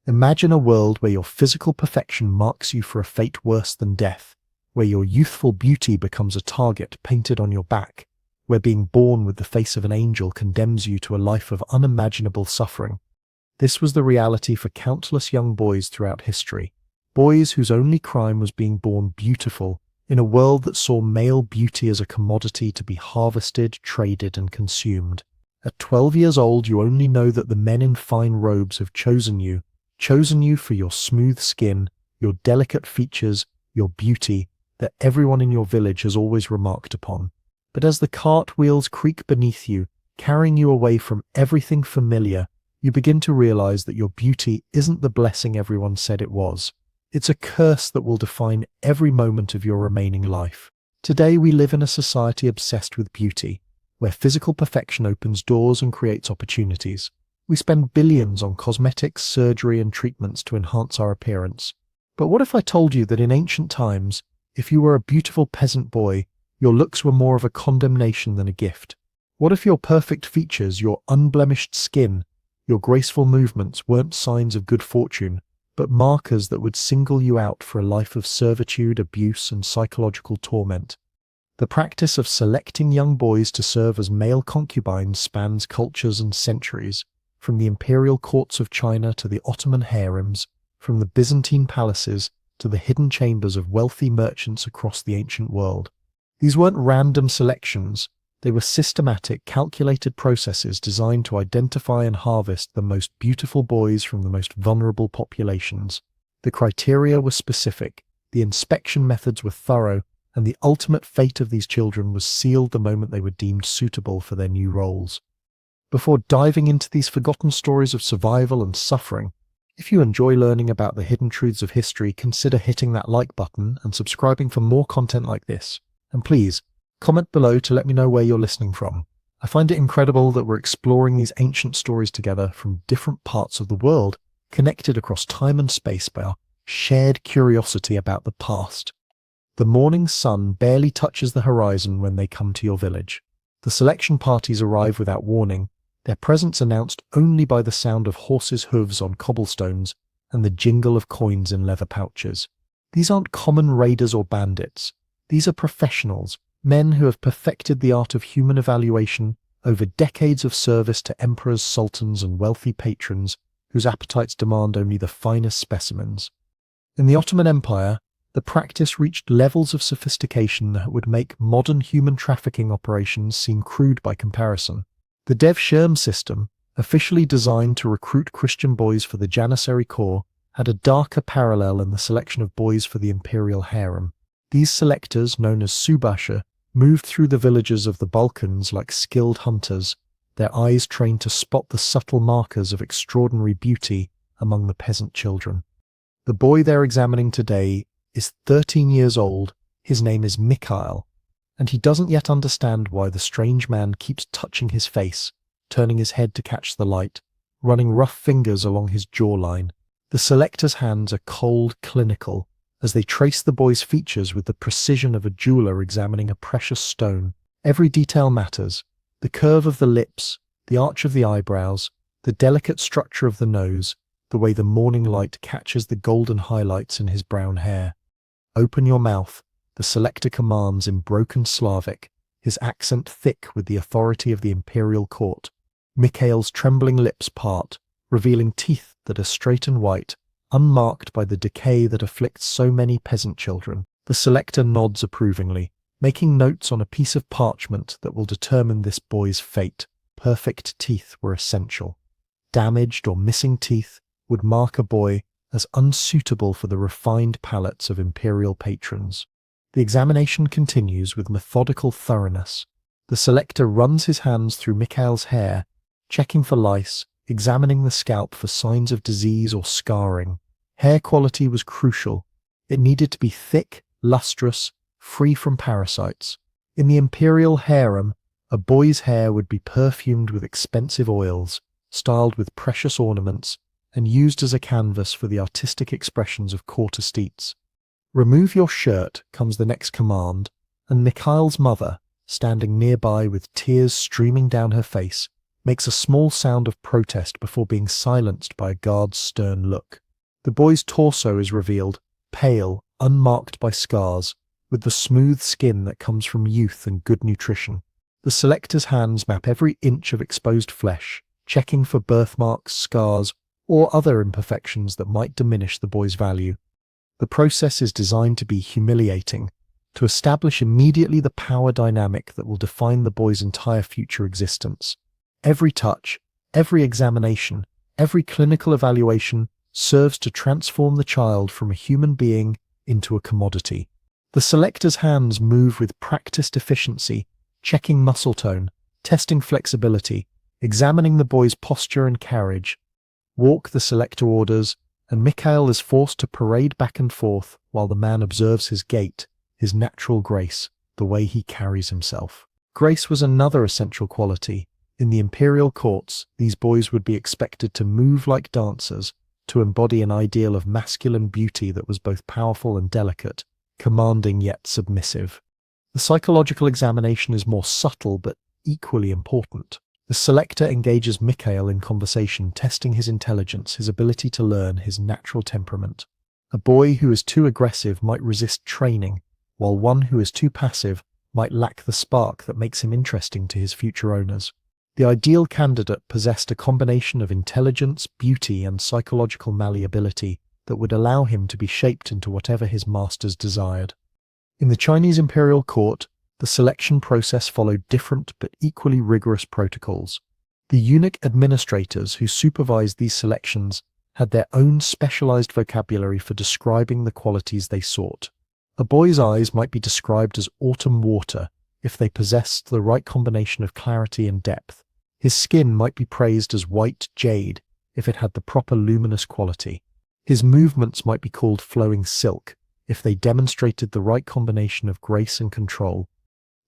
Imagine a world where your physical perfection marks you for a fate worse than death, where your youthful beauty becomes a target painted on your back, where being born with the face of an angel condemns you to a life of unimaginable suffering. This was the reality for countless young boys throughout history, boys whose only crime was being born beautiful, in a world that saw male beauty as a commodity to be harvested, traded, and consumed. At 12 years old, you only know that the men in fine robes have chosen you for your smooth skin, your delicate features, your beauty, that everyone in your village has always remarked upon. But as the cart wheels creak beneath you, carrying you away from everything familiar, you begin to realize that your beauty isn't the blessing everyone said it was. It's a curse that will define every moment of your remaining life. Today we live in a society obsessed with beauty, where physical perfection opens doors and creates opportunities. We spend billions on cosmetics, surgery, and treatments to enhance our appearance. But what if I told you that in ancient times, if you were a beautiful peasant boy, your looks were more of a condemnation than a gift? What if your perfect features, your unblemished skin, your graceful movements weren't signs of good fortune, but markers that would single you out for a life of servitude, abuse, and psychological torment? The practice of selecting young boys to serve as male concubines spans cultures and centuries, from the imperial courts of China to the Ottoman harems, from the Byzantine palaces to the hidden chambers of wealthy merchants across the ancient world. These weren't random selections. They were systematic, calculated processes designed to identify and harvest the most beautiful boys from the most vulnerable populations. The criteria were specific, the inspection methods were thorough, and the ultimate fate of these children was sealed the moment they were deemed suitable for their new roles. Before diving into these forgotten stories of survival and suffering, if you enjoy learning about the hidden truths of history, consider hitting that like button and subscribing for more content like this. And please, comment below to let me know where you're listening from. I find it incredible that we're exploring these ancient stories together from different parts of the world, connected across time and space by our shared curiosity about the past. The morning sun barely touches the horizon when they come to your village. The selection parties arrive without warning, their presence announced only by the sound of horses' hooves on cobblestones and the jingle of coins in leather pouches. These aren't common raiders or bandits. These are professionals, men who have perfected the art of human evaluation over decades of service to emperors, sultans, and wealthy patrons whose appetites demand only the finest specimens. In the Ottoman Empire, the practice reached levels of sophistication that would make modern human trafficking operations seem crude by comparison. The Devshirme system, officially designed to recruit Christian boys for the Janissary Corps, had a darker parallel in the selection of boys for the imperial harem. These selectors, known as subasha, moved through the villages of the Balkans like skilled hunters, their eyes trained to spot the subtle markers of extraordinary beauty among the peasant children. The boy they're examining today is 13 years old. His name is Mikhail, and he doesn't yet understand why the strange man keeps touching his face, turning his head to catch the light, running rough fingers along his jawline. The selector's hands are cold, clinical, as they trace the boy's features with the precision of a jeweler examining a precious stone. Every detail matters: the curve of the lips, the arch of the eyebrows, the delicate structure of the nose, the way the morning light catches the golden highlights in his brown hair. "Open your mouth," the selector commands in broken Slavic, his accent thick with the authority of the imperial court. Mikhail's trembling lips part, revealing teeth that are straight and white, unmarked by the decay that afflicts so many peasant children. The selector nods approvingly, making notes on a piece of parchment that will determine this boy's fate. Perfect teeth were essential. Damaged or missing teeth would mark a boy as unsuitable for the refined palates of imperial patrons. The examination continues with methodical thoroughness. The selector runs his hands through Mikhail's hair, checking for lice, examining the scalp for signs of disease or scarring. Hair quality was crucial. It needed to be thick, lustrous, free from parasites. In the imperial harem, a boy's hair would be perfumed with expensive oils, styled with precious ornaments, and used as a canvas for the artistic expressions of court estates. "Remove your shirt," comes the next command, and Mikhail's mother, standing nearby with tears streaming down her face, makes a small sound of protest before being silenced by a guard's stern look. The boy's torso is revealed, pale, unmarked by scars, with the smooth skin that comes from youth and good nutrition. The selector's hands map every inch of exposed flesh, checking for birthmarks, scars, or other imperfections that might diminish the boy's value. The process is designed to be humiliating, to establish immediately the power dynamic that will define the boy's entire future existence. Every touch, every examination, every clinical evaluation serves to transform the child from a human being into a commodity. The selector's hands move with practiced efficiency, checking muscle tone, testing flexibility, examining the boy's posture and carriage. Walk, the selector orders, and Mikhail is forced to parade back and forth while the man observes his gait, his natural grace, the way he carries himself. Grace was another essential quality. In the imperial courts, these boys would be expected to move like dancers, to embody an ideal of masculine beauty that was both powerful and delicate, commanding yet submissive. The psychological examination is more subtle but equally important. The selector engages Mikhail in conversation, testing his intelligence, his ability to learn, his natural temperament. A boy who is too aggressive might resist training, while one who is too passive might lack the spark that makes him interesting to his future owners. The ideal candidate possessed a combination of intelligence, beauty, and psychological malleability that would allow him to be shaped into whatever his masters desired. In the Chinese imperial court, the selection process followed different but equally rigorous protocols. The eunuch administrators who supervised these selections had their own specialized vocabulary for describing the qualities they sought. A boy's eyes might be described as autumn water if they possessed the right combination of clarity and depth. His skin might be praised as white jade if it had the proper luminous quality. His movements might be called flowing silk if they demonstrated the right combination of grace and control.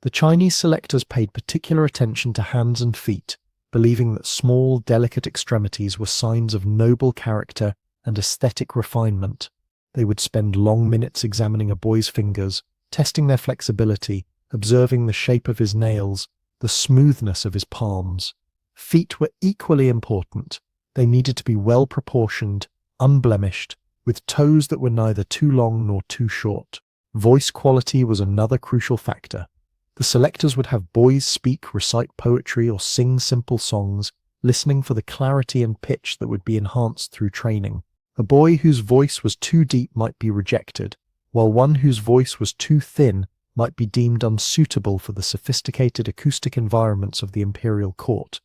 The Chinese selectors paid particular attention to hands and feet, believing that small, delicate extremities were signs of noble character and aesthetic refinement. They would spend long minutes examining a boy's fingers, testing their flexibility, observing the shape of his nails, the smoothness of his palms. Feet were equally important. They needed to be well proportioned, unblemished, with toes that were neither too long nor too short. Voice quality was another crucial factor. The selectors would have boys speak, recite poetry, or sing simple songs, listening for the clarity and pitch that would be enhanced through training. A boy whose voice was too deep might be rejected, while one whose voice was too thin might be deemed unsuitable for the sophisticated acoustic environments of the imperial court.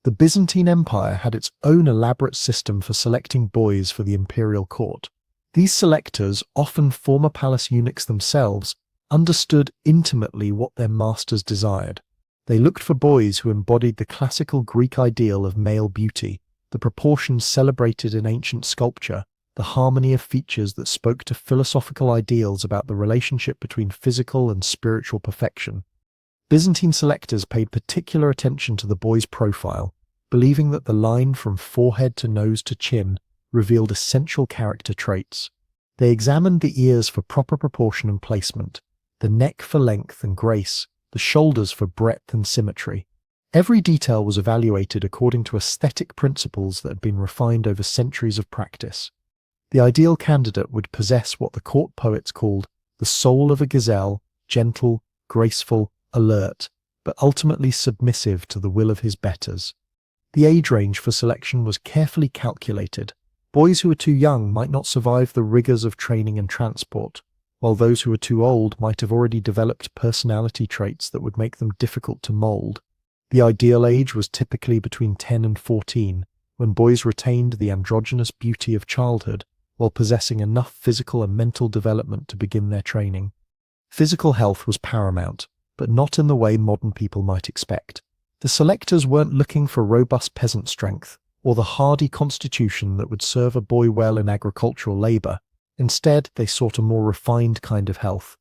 The Byzantine Empire had its own elaborate system for selecting boys for the imperial court. These selectors, often former palace eunuchs themselves, understood intimately what their masters desired. They looked for boys who embodied the classical Greek ideal of male beauty, the proportions celebrated in ancient sculpture, the harmony of features that spoke to philosophical ideals about the relationship between physical and spiritual perfection. Byzantine selectors paid particular attention to the boy's profile, believing that the line from forehead to nose to chin revealed essential character traits. They examined the ears for proper proportion and placement, the neck for length and grace, the shoulders for breadth and symmetry. Every detail was evaluated according to aesthetic principles that had been refined over centuries of practice. The ideal candidate would possess what the court poets called the soul of a gazelle, gentle, graceful, alert, but ultimately submissive to the will of his betters. The age range for selection was carefully calculated. Boys who were too young might not survive the rigors of training and transport, while those who were too old might have already developed personality traits that would make them difficult to mold. The ideal age was typically between 10 and 14, when boys retained the androgynous beauty of childhood while possessing enough physical and mental development to begin their training. Physical health was paramount, but not in the way modern people might expect. The selectors weren't looking for robust peasant strength or the hardy constitution that would serve a boy well in agricultural labor. Instead, they sought a more refined kind of health,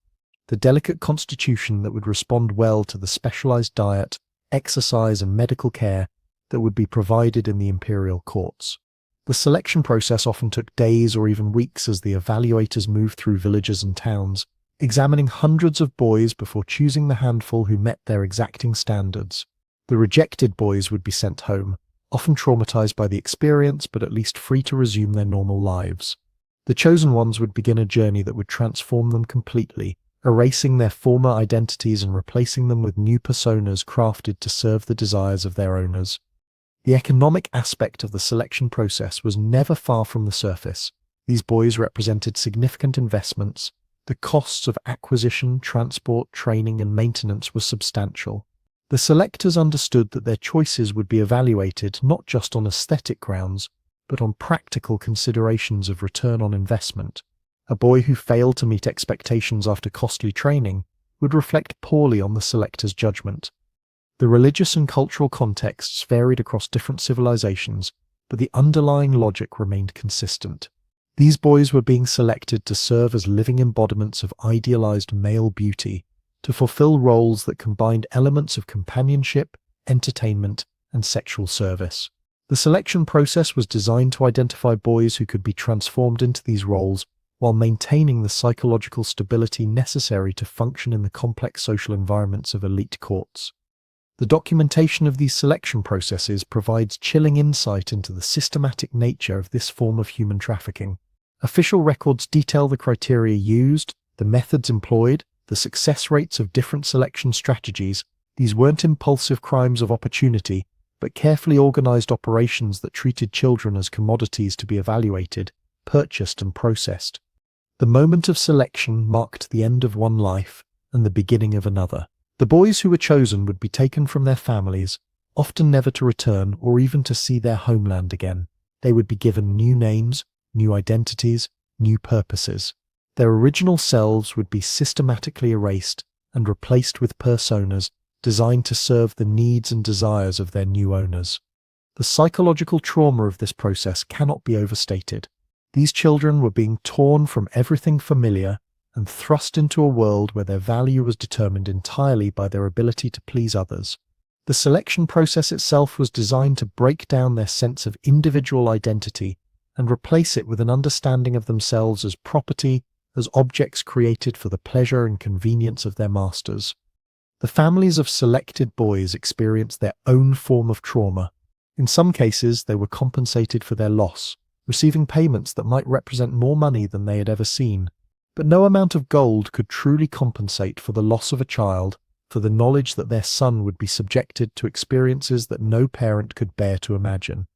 the delicate constitution that would respond well to the specialized diet, exercise, and medical care that would be provided in the imperial courts. The selection process often took days or even weeks as the evaluators moved through villages and towns, examining hundreds of boys before choosing the handful who met their exacting standards. The rejected boys would be sent home, often traumatized by the experience but at least free to resume their normal lives. The chosen ones would begin a journey that would transform them completely, erasing their former identities and replacing them with new personas crafted to serve the desires of their owners. The economic aspect of the selection process was never far from the surface. These boys represented significant investments. The costs of acquisition, transport, training, and maintenance were substantial. The selectors understood that their choices would be evaluated not just on aesthetic grounds, but on practical considerations of return on investment. A boy who failed to meet expectations after costly training would reflect poorly on the selector's judgment. The religious and cultural contexts varied across different civilizations, but the underlying logic remained consistent. These boys were being selected to serve as living embodiments of idealized male beauty, to fulfill roles that combined elements of companionship, entertainment, and sexual service. The selection process was designed to identify boys who could be transformed into these roles while maintaining the psychological stability necessary to function in the complex social environments of elite courts. The documentation of these selection processes provides chilling insight into the systematic nature of this form of human trafficking. Official records detail the criteria used, the methods employed, the success rates of different selection strategies. These weren't impulsive crimes of opportunity, but carefully organized operations that treated children as commodities to be evaluated, purchased, and processed. The moment of selection marked the end of one life and the beginning of another. The boys who were chosen would be taken from their families, often never to return or even to see their homeland again. They would be given new names, new identities, new purposes. Their original selves would be systematically erased and replaced with personas designed to serve the needs and desires of their new owners. The psychological trauma of this process cannot be overstated. These children were being torn from everything familiar and thrust into a world where their value was determined entirely by their ability to please others. The selection process itself was designed to break down their sense of individual identity and replace it with an understanding of themselves as property, as objects created for the pleasure and convenience of their masters. The families of selected boys experienced their own form of trauma. In some cases, they were compensated for their loss, receiving payments that might represent more money than they had ever seen. But no amount of gold could truly compensate for the loss of a child, for the knowledge that their son would be subjected to experiences that no parent could bear to imagine.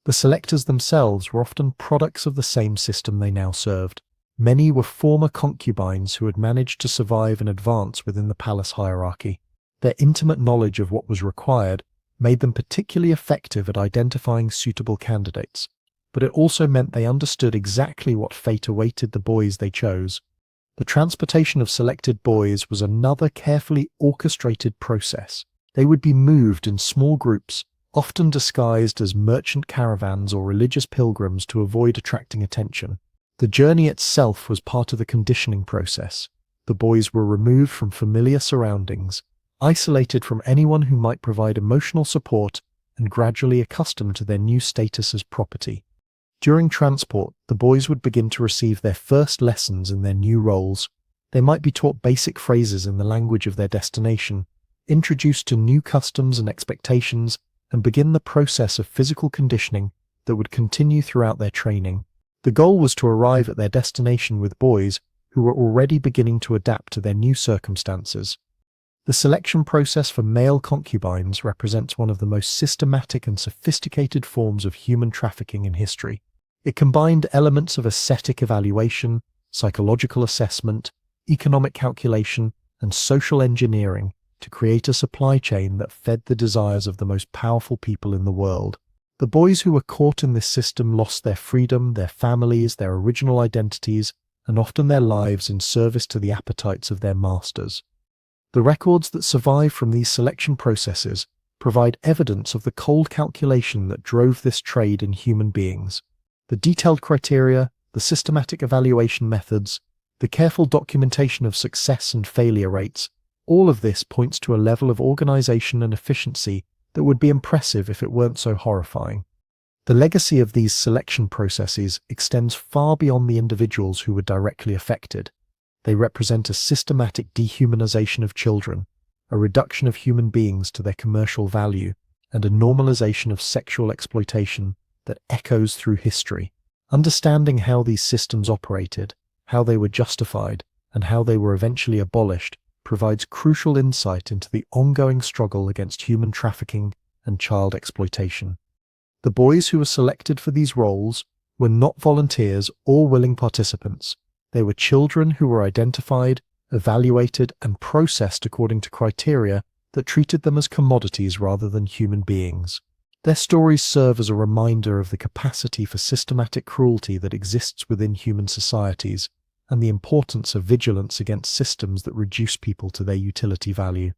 The selectors themselves were often products of the same system they now served. Many were former concubines who had managed to survive and advance within the palace hierarchy. Their intimate knowledge of what was required made them particularly effective at identifying suitable candidates, but it also meant they understood exactly what fate awaited the boys they chose. The transportation of selected boys was another carefully orchestrated process. They would be moved in small groups, often disguised as merchant caravans or religious pilgrims to avoid attracting attention. The journey itself was part of the conditioning process. The boys were removed from familiar surroundings, isolated from anyone who might provide emotional support, and gradually accustomed to their new status as property. During transport, the boys would begin to receive their first lessons in their new roles. They might be taught basic phrases in the language of their destination, introduced to new customs and expectations, and begin the process of physical conditioning that would continue throughout their training. The goal was to arrive at their destination with boys who were already beginning to adapt to their new circumstances. The selection process for male concubines represents one of the most systematic and sophisticated forms of human trafficking in history. It combined elements of aesthetic evaluation, psychological assessment, economic calculation, and social engineering to create a supply chain that fed the desires of the most powerful people in the world. The boys who were caught in this system lost their freedom, their families, their original identities, and often their lives in service to the appetites of their masters. The records that survive from these selection processes provide evidence of the cold calculation that drove this trade in human beings. The detailed criteria, the systematic evaluation methods, the careful documentation of success and failure rates, all of this points to a level of organization and efficiency that would be impressive if it weren't so horrifying. The legacy of these selection processes extends far beyond the individuals who were directly affected. They represent a systematic dehumanization of children, a reduction of human beings to their commercial value, and a normalization of sexual exploitation that echoes through history. Understanding how these systems operated, how they were justified, and how they were eventually abolished provides crucial insight into the ongoing struggle against human trafficking and child exploitation. The boys who were selected for these roles were not volunteers or willing participants. They were children who were identified, evaluated, and processed according to criteria that treated them as commodities rather than human beings. Their stories serve as a reminder of the capacity for systematic cruelty that exists within human societies, and the importance of vigilance against systems that reduce people to their utility value.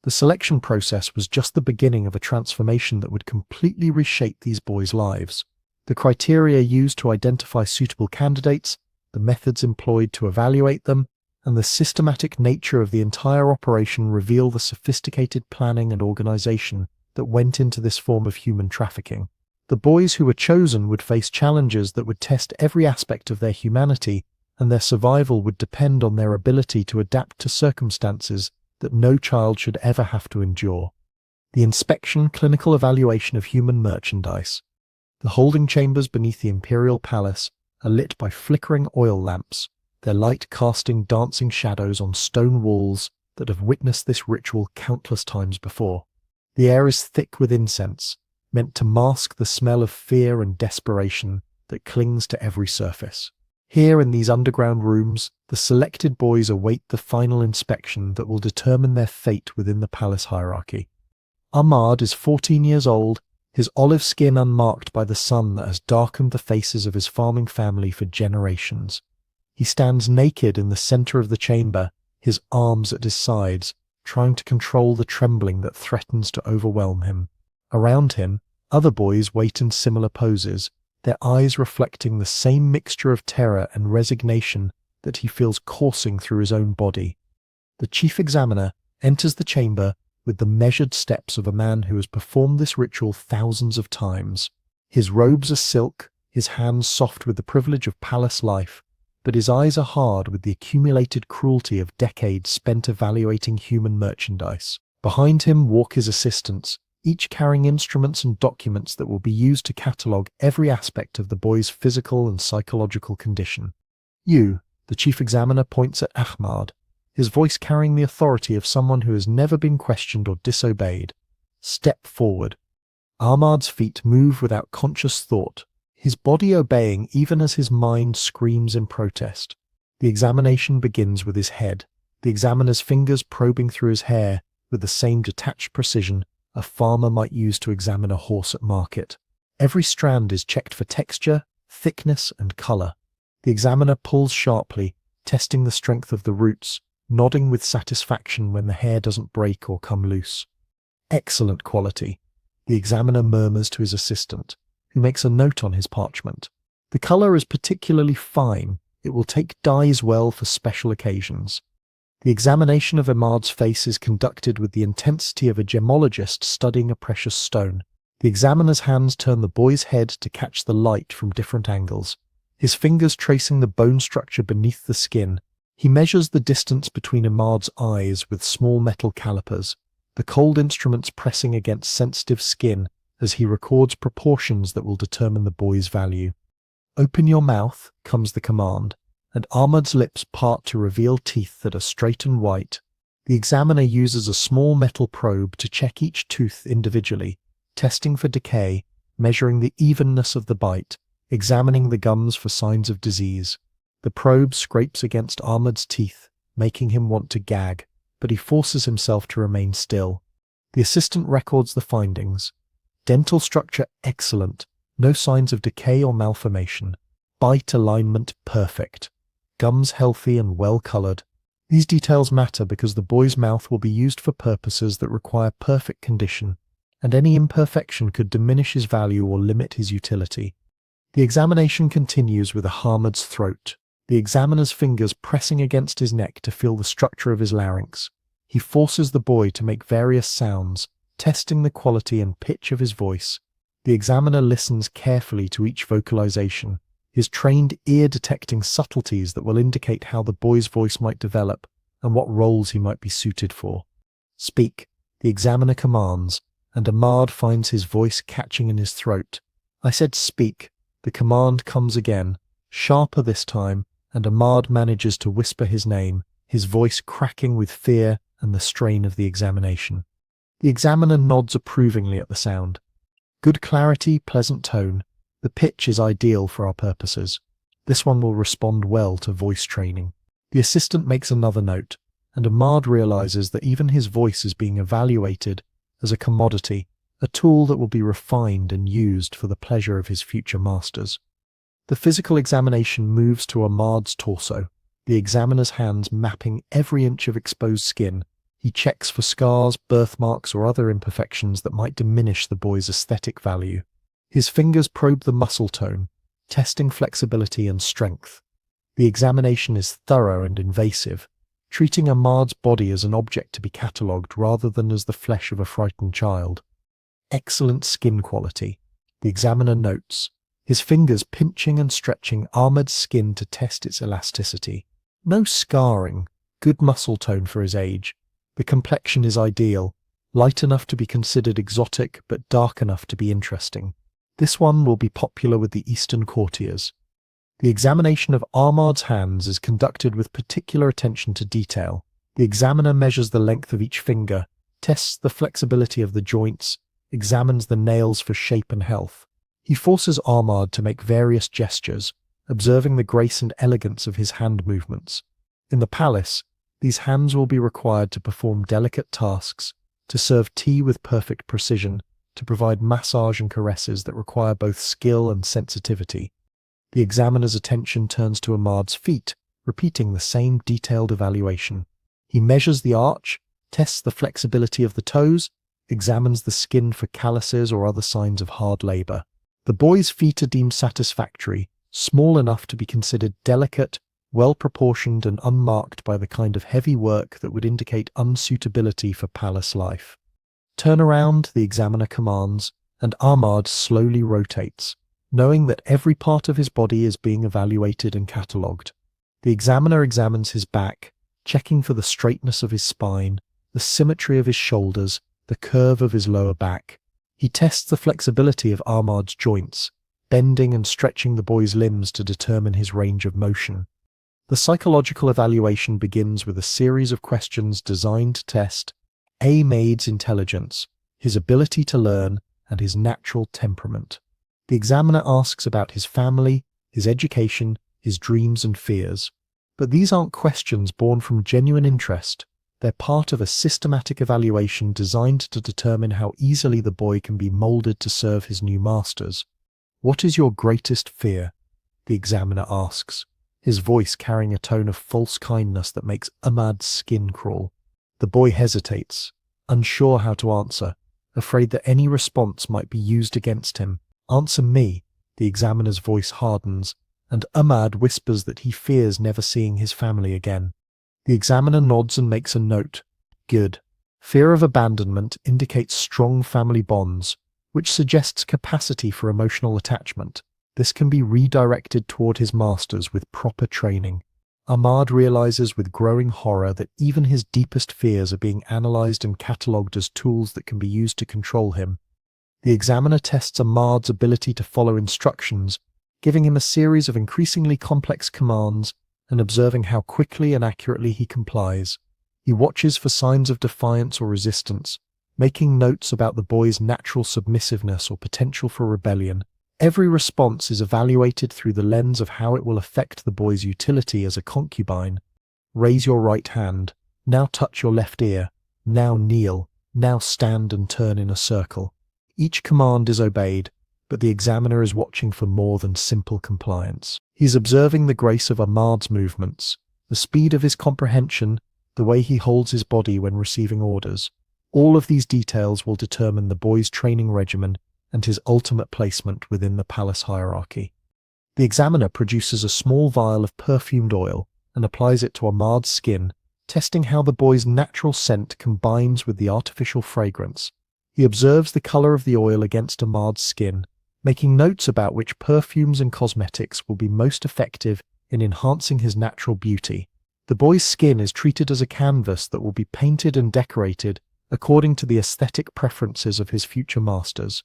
The selection process was just the beginning of a transformation that would completely reshape these boys' lives. The criteria used to identify suitable candidates, the methods employed to evaluate them, and the systematic nature of the entire operation reveal the sophisticated planning and organization that went into this form of human trafficking. The boys who were chosen would face challenges that would test every aspect of their humanity, and their survival would depend on their ability to adapt to circumstances that no child should ever have to endure. The inspection, clinical evaluation of human merchandise. The holding chambers beneath the imperial palace are lit by flickering oil lamps, their light casting dancing shadows on stone walls that have witnessed this ritual countless times before. The air is thick with incense, meant to mask the smell of fear and desperation that clings to every surface. Here in these underground rooms, the selected boys await the final inspection that will determine their fate within the palace hierarchy. Ahmad is 14 years old, his olive skin unmarked by the sun that has darkened the faces of his farming family for generations. He stands naked in the center of the chamber, his arms at his sides, trying to control the trembling that threatens to overwhelm him. Around him, other boys wait in similar poses, their eyes reflecting the same mixture of terror and resignation that he feels coursing through his own body. The chief examiner enters the chamber with the measured steps of a man who has performed this ritual thousands of times. His robes are silk, his hands soft with the privilege of palace life, but his eyes are hard with the accumulated cruelty of decades spent evaluating human merchandise. Behind him walk his assistants, each carrying instruments and documents that will be used to catalogue every aspect of the boy's physical and psychological condition. "You," the chief examiner points at Ahmad, his voice carrying the authority of someone who has never been questioned or disobeyed. "Step forward." Ahmad's feet move without conscious thought, his body obeying even as his mind screams in protest. The examination begins with his head, the examiner's fingers probing through his hair with the same detached precision a farmer might use to examine a horse at market. Every strand is checked for texture, thickness, and color. The examiner pulls sharply, testing the strength of the roots, nodding with satisfaction when the hair doesn't break or come loose. "Excellent quality," the examiner murmurs to his assistant, who makes a note on his parchment. "The color is particularly fine. It will take dyes well for special occasions." The examination of Ahmad's face is conducted with the intensity of a gemologist studying a precious stone. The examiner's hands turn the boy's head to catch the light from different angles, his fingers tracing the bone structure beneath the skin. He measures the distance between Ahmad's eyes with small metal calipers, the cold instruments pressing against sensitive skin as he records proportions that will determine the boy's value. "Open your mouth," comes the command, and Ahmad's lips part to reveal teeth that are straight and white. The examiner uses a small metal probe to check each tooth individually, testing for decay, measuring the evenness of the bite, examining the gums for signs of disease. The probe scrapes against Ahmad's teeth, making him want to gag, but he forces himself to remain still. The assistant records the findings. Dental structure excellent, no signs of decay or malformation. Bite alignment perfect. Gums healthy and well-colored. These details matter because the boy's mouth will be used for purposes that require perfect condition, and any imperfection could diminish his value or limit his utility. The examination continues with Ahmad's throat, the examiner's fingers pressing against his neck to feel the structure of his larynx. He forces the boy to make various sounds, testing the quality and pitch of his voice. The examiner listens carefully to each vocalization, his trained ear detecting subtleties that will indicate how the boy's voice might develop and what roles he might be suited for. "Speak," the examiner commands, and Ahmad finds his voice catching in his throat. I said speak. The command comes again, sharper this time, and Ahmad manages to whisper his name, his voice cracking with fear and the strain of the examination. The examiner nods approvingly at the sound. Good clarity, pleasant tone. The pitch is ideal for our purposes. This one will respond well to voice training. The assistant makes another note, and Ahmad realizes that even his voice is being evaluated as a commodity, a tool that will be refined and used for the pleasure of his future masters. The physical examination moves to Ahmad's torso, the examiner's hands mapping every inch of exposed skin. He checks for scars, birthmarks, or other imperfections that might diminish the boy's aesthetic value. His fingers probe the muscle tone, testing flexibility and strength. The examination is thorough and invasive, treating Ahmad's body as an object to be catalogued rather than as the flesh of a frightened child. Excellent skin quality, the examiner notes, his fingers pinching and stretching Ahmad's skin to test its elasticity. No scarring, good muscle tone for his age. The complexion is ideal, light enough to be considered exotic but dark enough to be interesting. This one will be popular with the Eastern courtiers. The examination of Ahmad's hands is conducted with particular attention to detail. The examiner measures the length of each finger, tests the flexibility of the joints, examines the nails for shape and health. He forces Ahmad to make various gestures, observing the grace and elegance of his hand movements. In the palace, these hands will be required to perform delicate tasks, to serve tea with perfect precision, to provide massage and caresses that require both skill and sensitivity. The examiner's attention turns to Ahmad's feet, repeating the same detailed evaluation. He measures the arch, tests the flexibility of the toes, examines the skin for calluses or other signs of hard labor. The boy's feet are deemed satisfactory, small enough to be considered delicate, well-proportioned and unmarked by the kind of heavy work that would indicate unsuitability for palace life. "Turn around," the examiner commands, and Ahmad slowly rotates, knowing that every part of his body is being evaluated and catalogued. The examiner examines his back, checking for the straightness of his spine, the symmetry of his shoulders, the curve of his lower back. He tests the flexibility of Ahmad's joints, bending and stretching the boy's limbs to determine his range of motion. The psychological evaluation begins with a series of questions designed to test Ahmad's intelligence, his ability to learn, and his natural temperament. The examiner asks about his family, his education, his dreams and fears. But these aren't questions born from genuine interest. They're part of a systematic evaluation designed to determine how easily the boy can be molded to serve his new masters. "What is your greatest fear?" the examiner asks, his voice carrying a tone of false kindness that makes Ahmad's skin crawl. The boy hesitates, unsure how to answer, afraid that any response might be used against him. "Answer me," the examiner's voice hardens, and Ahmad whispers that he fears never seeing his family again. The examiner nods and makes a note. Good. Fear of abandonment indicates strong family bonds, which suggests capacity for emotional attachment. This can be redirected toward his masters with proper training. Ahmad realizes with growing horror that even his deepest fears are being analyzed and catalogued as tools that can be used to control him. The examiner tests Ahmad's ability to follow instructions, giving him a series of increasingly complex commands and observing how quickly and accurately he complies. He watches for signs of defiance or resistance, making notes about the boy's natural submissiveness or potential for rebellion. Every response is evaluated through the lens of how it will affect the boy's utility as a concubine. Raise your right hand. Now touch your left ear. Now kneel. Now stand and turn in a circle. Each command is obeyed, but the examiner is watching for more than simple compliance. He's observing the grace of Ahmad's movements, the speed of his comprehension, the way he holds his body when receiving orders. All of these details will determine the boy's training regimen and his ultimate placement within the palace hierarchy. The examiner produces a small vial of perfumed oil and applies it to Ahmad's skin, testing how the boy's natural scent combines with the artificial fragrance. He observes the color of the oil against Ahmad's skin, making notes about which perfumes and cosmetics will be most effective in enhancing his natural beauty. The boy's skin is treated as a canvas that will be painted and decorated according to the aesthetic preferences of his future masters.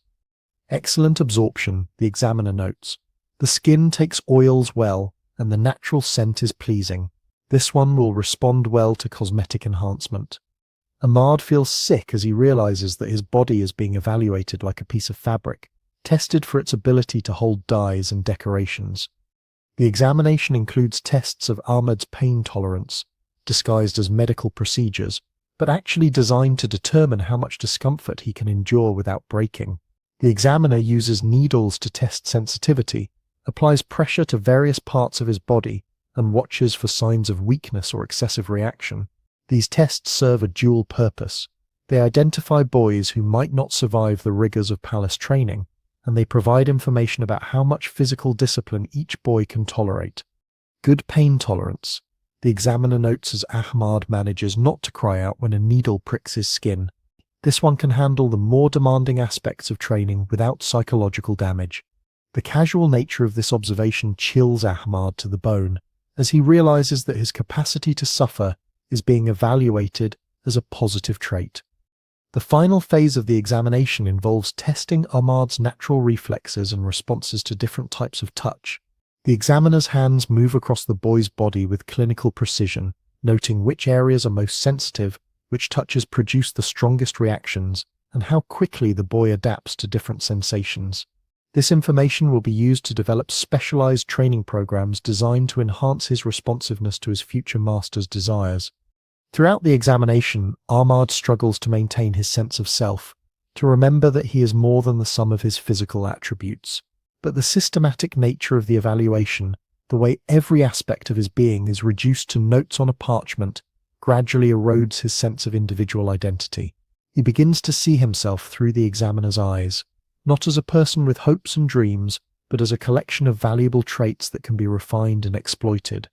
Excellent absorption, the examiner notes. The skin takes oils well, and the natural scent is pleasing. This one will respond well to cosmetic enhancement. Ahmad feels sick as he realizes that his body is being evaluated like a piece of fabric, tested for its ability to hold dyes and decorations. The examination includes tests of Ahmad's pain tolerance, disguised as medical procedures, but actually designed to determine how much discomfort he can endure without breaking. The examiner uses needles to test sensitivity, applies pressure to various parts of his body, and watches for signs of weakness or excessive reaction. These tests serve a dual purpose. They identify boys who might not survive the rigors of palace training, and they provide information about how much physical discipline each boy can tolerate. Good pain tolerance. The examiner notes as Ahmad manages not to cry out when a needle pricks his skin. This one can handle the more demanding aspects of training without psychological damage. The casual nature of this observation chills Ahmad to the bone, as he realizes that his capacity to suffer is being evaluated as a positive trait. The final phase of the examination involves testing Ahmad's natural reflexes and responses to different types of touch. The examiner's hands move across the boy's body with clinical precision, noting which areas are most sensitive, which touches produce the strongest reactions, and how quickly the boy adapts to different sensations. This information will be used to develop specialized training programs designed to enhance his responsiveness to his future master's desires. Throughout the examination, Ahmad struggles to maintain his sense of self, to remember that he is more than the sum of his physical attributes. But the systematic nature of the evaluation, the way every aspect of his being is reduced to notes on a parchment, gradually erodes his sense of individual identity. He begins to see himself through the examiner's eyes, not as a person with hopes and dreams, but as a collection of valuable traits that can be refined and exploited.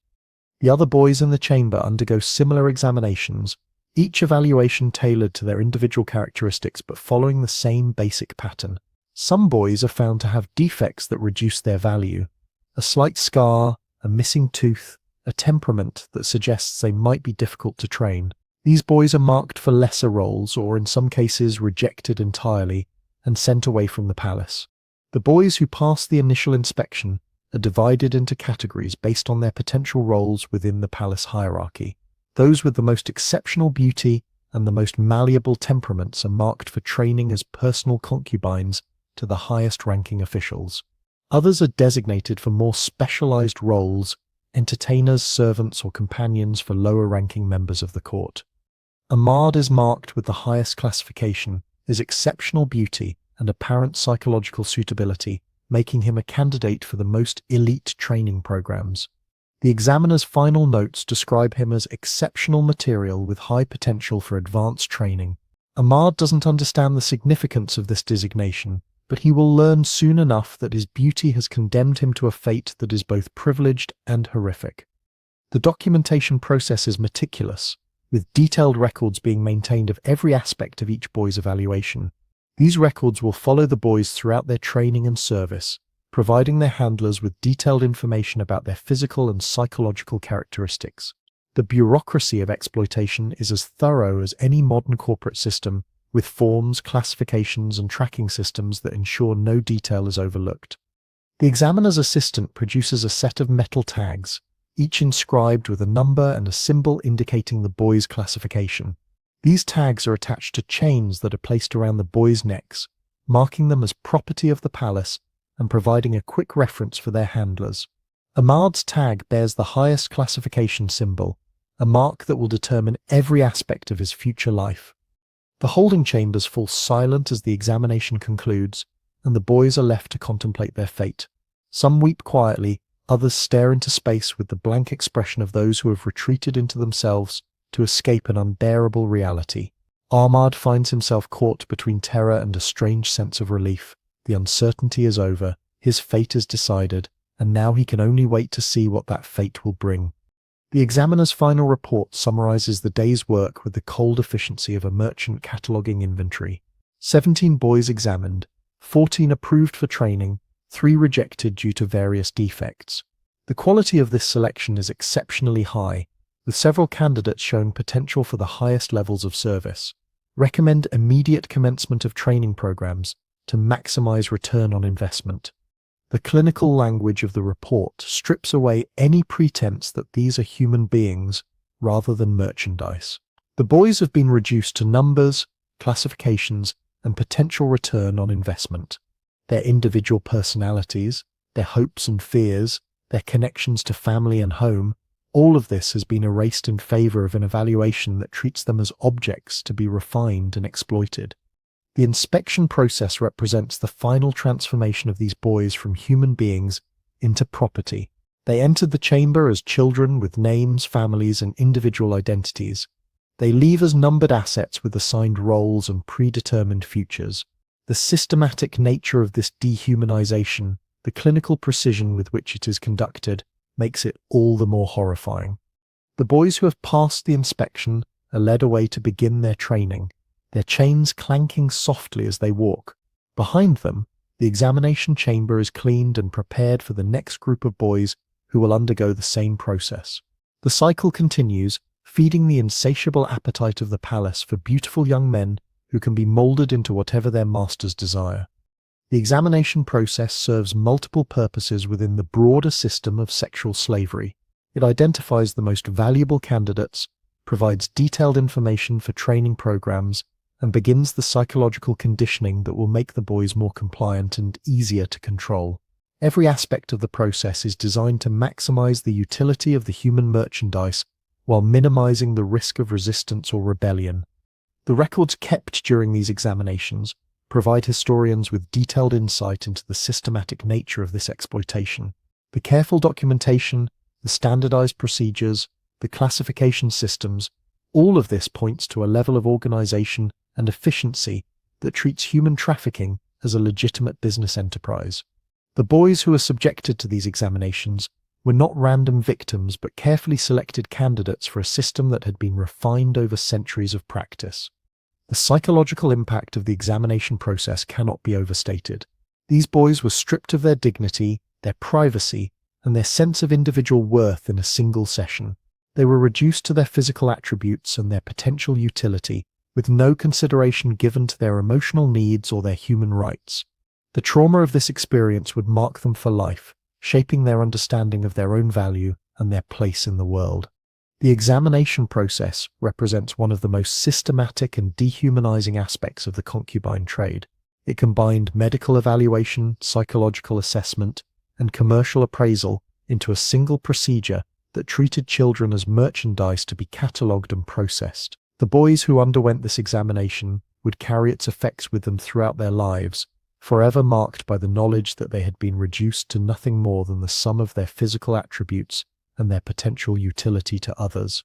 The other boys in the chamber undergo similar examinations, each evaluation tailored to their individual characteristics but following the same basic pattern. Some boys are found to have defects that reduce their value. A slight scar, a missing tooth, a temperament that suggests they might be difficult to train. These boys are marked for lesser roles or in some cases rejected entirely and sent away from the palace. The boys who pass the initial inspection are divided into categories based on their potential roles within the palace hierarchy. Those with the most exceptional beauty and the most malleable temperaments are marked for training as personal concubines to the highest-ranking officials. Others are designated for more specialized roles, entertainers, servants, or companions for lower-ranking members of the court. Ahmad is marked with the highest classification, his exceptional beauty and apparent psychological suitability, making him a candidate for the most elite training programs. The examiner's final notes describe him as exceptional material with high potential for advanced training. Ahmad doesn't understand the significance of this designation, but he will learn soon enough that his beauty has condemned him to a fate that is both privileged and horrific. The documentation process is meticulous, with detailed records being maintained of every aspect of each boy's evaluation. These records will follow the boys throughout their training and service, providing their handlers with detailed information about their physical and psychological characteristics. The bureaucracy of exploitation is as thorough as any modern corporate system, with forms, classifications, and tracking systems that ensure no detail is overlooked. The examiner's assistant produces a set of metal tags, each inscribed with a number and a symbol indicating the boy's classification. These tags are attached to chains that are placed around the boys' necks, marking them as property of the palace and providing a quick reference for their handlers. Ahmad's tag bears the highest classification symbol, a mark that will determine every aspect of his future life. The holding chambers fall silent as the examination concludes, and the boys are left to contemplate their fate. Some weep quietly, others stare into space with the blank expression of those who have retreated into themselves to escape an unbearable reality. Ahmad finds himself caught between terror and a strange sense of relief. The uncertainty is over, his fate is decided, and now he can only wait to see what that fate will bring. The examiner's final report summarizes the day's work with the cold efficiency of a merchant cataloging inventory. 17 boys examined, 14 approved for training, 3 rejected due to various defects. The quality of this selection is exceptionally high, with several candidates showing potential for the highest levels of service. recommend immediate commencement of training programs to maximize return on investment. The clinical language of the report strips away any pretense that these are human beings rather than merchandise. The boys have been reduced to numbers, classifications, and potential return on investment. Their individual personalities, their hopes and fears, their connections to family and home, all of this has been erased in favor of an evaluation that treats them as objects to be refined and exploited. The inspection process represents the final transformation of these boys from human beings into property. They entered the chamber as children with names, families, and individual identities. They leave as numbered assets with assigned roles and predetermined futures. The systematic nature of this dehumanization, the clinical precision with which it is conducted, makes it all the more horrifying. The boys who have passed the inspection are led away to begin their training, their chains clanking softly as they walk. Behind them, the examination chamber is cleaned and prepared for the next group of boys who will undergo the same process. The cycle continues, feeding the insatiable appetite of the palace for beautiful young men who can be molded into whatever their masters desire. The examination process serves multiple purposes within the broader system of sexual slavery. It identifies the most valuable candidates, provides detailed information for training programs, and begins the psychological conditioning that will make the boys more compliant and easier to control. Every aspect of the process is designed to maximize the utility of the human merchandise while minimizing the risk of resistance or rebellion. The records kept during these examinations provide historians with detailed insight into the systematic nature of this exploitation. The careful documentation, the standardized procedures, the classification systems, all of this points to a level of organization and efficiency that treats human trafficking as a legitimate business enterprise. The boys who were subjected to these examinations were not random victims but carefully selected candidates for a system that had been refined over centuries of practice. The psychological impact of the examination process cannot be overstated. These boys were stripped of their dignity, their privacy, and their sense of individual worth in a single session. They were reduced to their physical attributes and their potential utility, with no consideration given to their emotional needs or their human rights. The trauma of this experience would mark them for life, shaping their understanding of their own value and their place in the world. The examination process represents one of the most systematic and dehumanizing aspects of the concubine trade. It combined medical evaluation, psychological assessment, and commercial appraisal into a single procedure that treated children as merchandise to be catalogued and processed. The boys who underwent this examination would carry its effects with them throughout their lives, forever marked by the knowledge that they had been reduced to nothing more than the sum of their physical attributes and their potential utility to others.